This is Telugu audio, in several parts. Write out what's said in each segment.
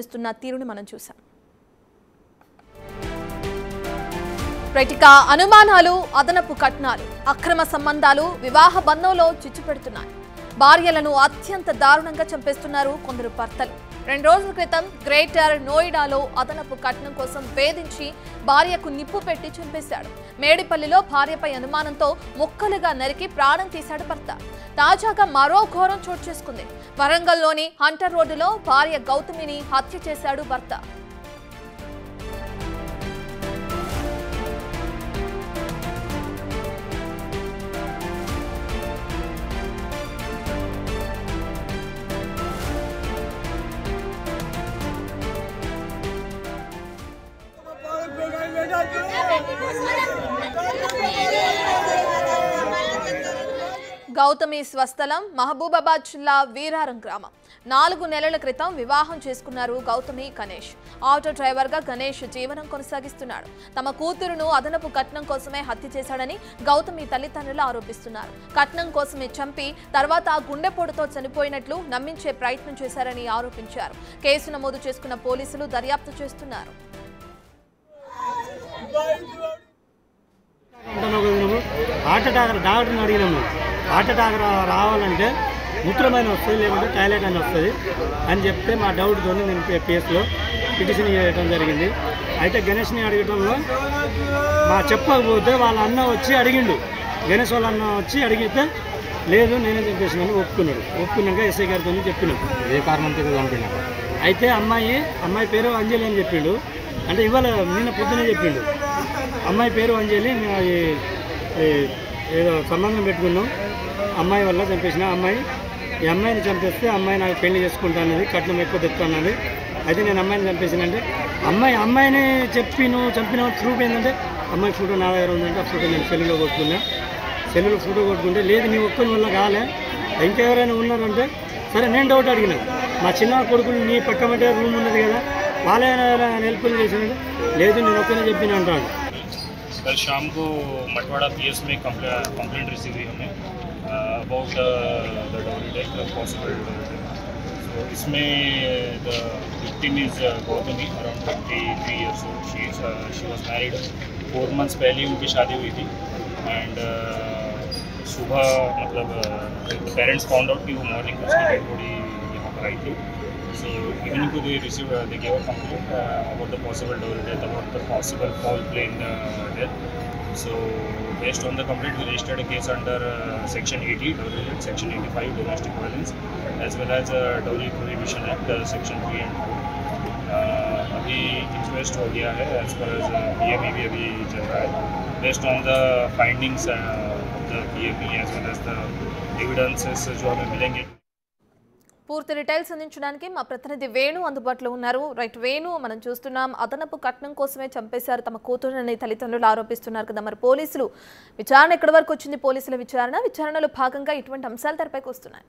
ఇస్తున్న తీరుని మనం చూసాం. రైటిక అనుమానాలు, అదనపు కట్నాలు, అక్రమ సంబంధాలు వివాహ బంధంలో చిచ్చుపెడుతున్నాయి. భార్యలను అత్యంత దారుణంగా చంపేస్తున్నారు కొందరు భర్తలు. 2 రోజుల క్రితం గ్రేటర్ నోయిడాలో అదనపు కట్నం కోసం వేధించి భార్యకు నిప్పు పెట్టి చంపేశాడు. మేడిపల్లిలో భార్యపై అనుమానంతో ముక్కలుగా నరికి ప్రాణం తీశాడు భర్త. తాజాగా మరో ఘోరం చోటు చేసుకుంది. వరంగల్లోని హంటర్ రోడ్డులో భార్య గౌతమిని హత్య చేశాడు భర్త. గౌతమి స్వస్థలం మహబూబాబాద్ జిల్లా వీరారం గ్రామం. 4 నెలల క్రితం వివాహం చేసుకున్నారు గౌతమి గణేష్. ఆటో డ్రైవర్గా గణేష్ జీవనం కొనసాగిస్తున్నాడు. తమ కూతురును అదనపు కట్నం కోసమే హత్య చేశాడని గౌతమి తల్లిదండ్రులు ఆరోపిస్తున్నారు. కట్నం కోసమే చంపి తర్వాత గుండెపోటుతో చనిపోయినట్లు నమ్మించే ప్రయత్నం చేశారని ఆరోపించారు. కేసు నమోదు చేసుకున్న పోలీసులు దర్యాప్తు చేస్తున్నారు. డాక్టర్ని అడిగినాము, హార్ట్ అటాక్ రావాలంటే మూత్రమైన వస్తుంది, లేకుంటే టాయిలెట్ అని వస్తుంది అని చెప్తే మా డౌట్తో నేను కేసులో పిటిషన్ చేయడం జరిగింది. అయితే గణేష్ని అడగటంలో మా చెప్పకపోతే వాళ్ళ అన్న వచ్చి అడిగిండు. గణేష్ వాళ్ళ అన్న వచ్చి అడిగితే లేదు నేనే చెప్పేసినాను ఒప్పుకున్నాడు. ఒప్పుకున్నాక ఎస్ఐ గారితో చెప్పినాం ఏ కారణంతో చంపినా. అయితే అమ్మాయి పేరు అంజలి అని చెప్పిండు. అంటే ఇవాళ నిన్న పొద్దునే చెప్పిండు. అమ్మాయి పేరు అంజలి, ఏదో సంబంధం పెట్టుకున్నాం, అమ్మాయి వల్ల చంపేసిన. ఈ అమ్మాయిని చంపేస్తే అమ్మాయి నాకు పెళ్లి చేసుకుంటానది, కట్నం ఎక్కువ తెస్తానది. అయితే నేను అమ్మాయిని చంపేసానంటే అమ్మాయిని చెప్పి నువ్వు చంపిన ప్రూఫ్ ఏంటంటే అమ్మాయి ఫోటో నా దగ్గర ఉందంటే ఆ ఫోటో నేను సెల్లులో కొట్టుకున్నా. సెల్లులో ఫోటో కొట్టుకుంటే లేదు నీ ఒక్కరి వల్ల కాలే, ఇంకెవరైనా ఉన్నారంటే సరే నేను డౌట్ అడిగినా. మా చిన్న కొడుకులు నీ పక్క మధ్య రూమ్ ఉన్నది కదా, వాళ్ళైనా హెల్ప్లు చేసినట్టు లేదు నేను ఒక్కనే చెప్పిన అంటాడు. कल शाम को मटवाड़ा पीएस में कंप्लेंट रिसीव हुई हमें about the dowry death possible dowry death. So इसमें the victim is Gautami around 23 years old. She was married 4 months पहले उनकी शादी हुई थी. एंड सुबह मतलब पेरेंट्स फाउंड आउट कि वो मॉर्निंग को उसकी डेड बॉडी यहाँ पर आई थी. So evening ko they gave a complaint about the possible dowry death, about the possible foul play in the death. So based on the complaint, we registered a case under Section 80 dowry death, Section 85 domestic violence, as well as Dowry Prohibition Act Section 3 and 4. अभी इंक्वेस्ट हो गया है, as per as PME भी अभी चल रहा है. Based on the findings of the PME as well as the evidences जो हमें मिलेंगे. పూర్తి డీటెయిల్స్ అందించడానికి మా ప్రతినిధి వేణు అందుబాటులో ఉన్నారు. రైట్ వేణు, మనం చూస్తున్నాం అదనపు కట్నం కోసమే చంపేశారు తమ కూతురుని తల్లిదండ్రులు ఆరోపిస్తున్నారు కదా, మరి పోలీసులు విచారణ ఎక్కడి వరకు వచ్చింది? పోలీసుల విచారణలో భాగంగా ఇటువంటి అంశాలు తెరపైకి వస్తున్నాయి.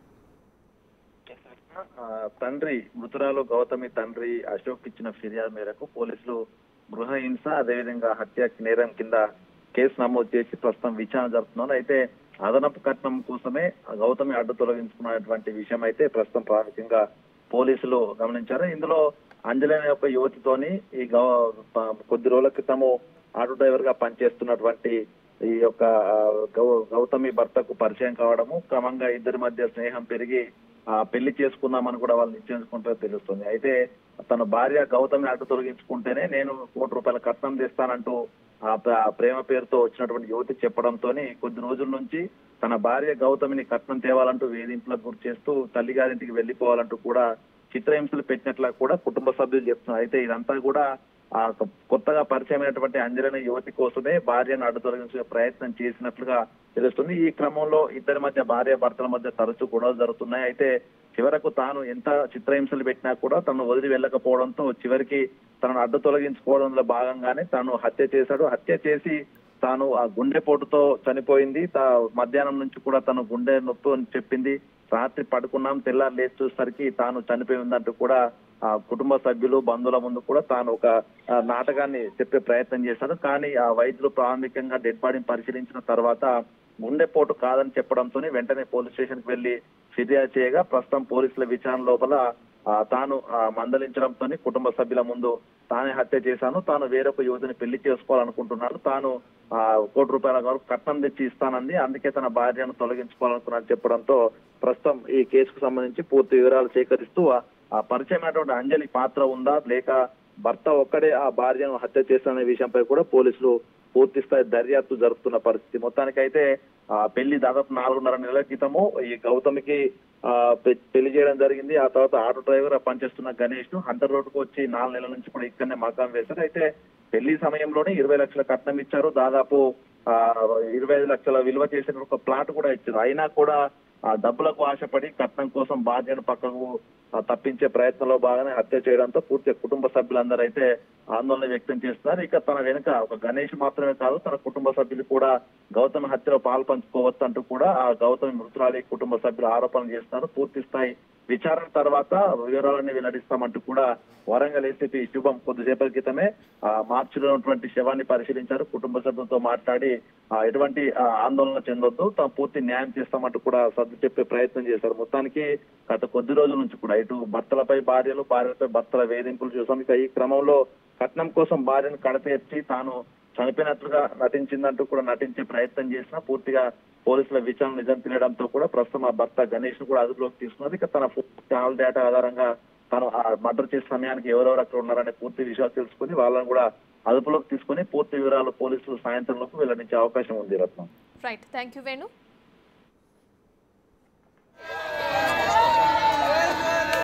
తండ్రి మృతురాలు గౌతమి తండ్రి అశోక్ ఇచ్చిన ఫిర్యాదు మేరకు పోలీసులు గృహ హింస అదేవిధంగా హత్య నేరం కింద కేసు నమోదు చేసి ప్రస్తుతం విచారణ జరుపుతున్నారు. అయితే అదనపు కట్నం కోసమే గౌతమి అడ్డు తొలగించుకున్నటువంటి విషయం అయితే ప్రస్తుతం ప్రాథమికంగా పోలీసులు గమనించారు. ఇందులో అంజలి అనే ఒక యువతితోని ఈ కొద్ది రోజుల క్రితము ఆటో డ్రైవర్ గా పనిచేస్తున్నటువంటి ఈ యొక్క గౌతమి భర్తకు పరిచయం కావడము, క్రమంగా ఇద్దరి మధ్య స్నేహం పెరిగి పెళ్లి చేసుకుందామని కూడా వాళ్ళు నిశ్చయించుకుంటే తెలుస్తుంది. అయితే తన భార్య గౌతమి అడ్డు తొలగించుకుంటేనే నేను ₹1 కట్నం తెస్తానంటూ ఆ ప్రేమ పేరుతో వచ్చినటువంటి యువతి చెప్పడంతో కొద్ది రోజుల నుంచి తన భార్య గౌతమిని కట్నం తేవాలంటూ వేధింపులకు గురి చేస్తూ తల్లిగారింటికి వెళ్లిపోవాలంటూ కూడా చిత్రహింసలు పెట్టినట్లా కూడా కుటుంబ సభ్యులు చెప్తున్నారు. అయితే ఇదంతా కూడా ఆ కొత్తగా పరిచయమైనటువంటి అంజలి యువతి కోసమే భార్యను అడ్డు తొలగించే ప్రయత్నం చేసినట్లుగా తెలుస్తుంది. ఈ క్రమంలో ఇద్దరి మధ్య భార్య భర్తల మధ్య తరచూ గొడవలు జరుగుతున్నాయి. అయితే చివరకు తాను ఎంత చిత్రహింసలు పెట్టినా కూడా తను వదిలి వెళ్ళకపోవడంతో చివరికి తనను అడ్డు తొలగించుకోవడంలో భాగంగానే తాను హత్య చేశాడు. హత్య చేసి తాను ఆ గుండెపోటుతో చనిపోయింది. మధ్యాహ్నం నుంచి కూడా తను గుండె నొప్పి అని చెప్పింది. రాత్రి పడుకున్నాం, తెల్లారి లేచి చూసేసరికి తాను చనిపోయి ఉందంటూ కూడా ఆ కుటుంబ సభ్యులు బంధువుల ముందు కూడా తాను ఒక నాటకాన్ని చెప్పే ప్రయత్నం చేశాడు. కానీ ఆ వైద్యులు ప్రాథమికంగా డెడ్ బాడీని పరిశీలించిన తర్వాత గుండెపోటు కాదని చెప్పడంతో వెంటనే పోలీస్ స్టేషన్ కి వెళ్లి ఫిర్యాదు చేయగా ప్రస్తుతం పోలీసుల విచారణ లోపల తాను మందలించడంతో కుటుంబ సభ్యుల ముందు తానే హత్య చేశాను, తాను వేరొక యువతిని పెళ్లి చేసుకోవాలనుకుంటున్నాను, తాను ₹1 కోటి వరకు కట్నం తెచ్చి ఇస్తానంది, అందుకే తన భార్యను తొలగించుకోవాలనుకున్నాను చెప్పడంతో ప్రస్తుతం ఈ కేసుకు సంబంధించి పూర్తి వివరాలు సేకరిస్తూ ఆ పరిచయమైనటువంటి అంజలి పాత్ర ఉందా లేక భర్త ఒక్కడే ఆ భార్యను హత్య చేశారనే విషయంపై కూడా పోలీసులు పూర్తి స్థాయి దర్యాప్తు జరుపుతున్న పరిస్థితి. మొత్తానికైతే పెళ్లి దాదాపు 4.5 నెలల క్రితము ఈ గౌతమికి పెళ్లి చేయడం జరిగింది. ఆ తర్వాత ఆటో డ్రైవర్ పనిచేస్తున్న గణేష్ ను హంటర్ రోడ్డుకు వచ్చి 4 నెలల నుంచి కూడా ఇక్కడనే మకాం వేశారు. అయితే పెళ్లి సమయంలోనే 20 లక్షల కట్నం ఇచ్చారు, దాదాపు 25 లక్షల విలువ చేసిన ఒక ప్లాట్ కూడా ఇచ్చారు. అయినా కూడా ఆ డబ్బులకు ఆశపడి కట్నం కోసం భార్యను పక్కకు తప్పించే ప్రయత్నంలో భాగంగా హత్య చేయడంతో పూర్తి కుటుంబ సభ్యులందరూ అయితే ఆందోళన వ్యక్తం చేస్తున్నారు. ఇక తన వెనుక ఒక గణేష్ మాత్రమే కాదు, తన కుటుంబ సభ్యులు కూడా గౌతమి హత్యలో పాల్పంచుకోవచ్చు అంటూ కూడా ఆ గౌతమి మృతురాలి కుటుంబ సభ్యులు ఆరోపణలు చేస్తున్నారు. పూర్తి స్థాయి విచారణ తర్వాత వివరాలన్నీ వెల్లడిస్తామంటూ కూడా వరంగల్ ఏసీపీ శుభం కొద్దిసేపటి క్రితమే మార్చిలో ఉన్నటువంటి శవాన్ని పరిశీలించారు. కుటుంబ సభ్యులతో మాట్లాడి ఎటువంటి ఆందోళన చెందొద్దు, తాము పూర్తి న్యాయం చేస్తామంటూ కూడా సర్ది చెప్పే ప్రయత్నం చేశారు. మొత్తానికి గత కొద్ది రోజుల నుంచి కూడా ఇటు భర్తలపై భార్యలు, భార్యలపై భర్తల వేధింపులు చూసాం. ఇక ఈ క్రమంలో కట్నం కోసం భార్యను కడతేర్చి తాను చనిపోయినట్లుగా నటించిందంటూ కూడా నటించే ప్రయత్నం చేసినా పూర్తిగా పోలీసుల విచారణ నిజం తెలియడంతో కూడా ప్రస్తుతం ఆ భర్త గణేష్ ను కూడా అదుపులోకి తీసుకున్నది. ఇక తన కాల్ డేటా ఆధారంగా తను మర్డర్ చేసే సమయానికి ఎవరెవరు అక్కడ ఉన్నారనే పూర్తి విషయాలు తెలుసుకుని వాళ్ళని కూడా అదుపులోకి తీసుకుని పూర్తి వివరాలు పోలీసులు సాయంత్రంలోకి వెల్లడించే అవకాశం ఉంది. Ratnam. Right, thank you Venu.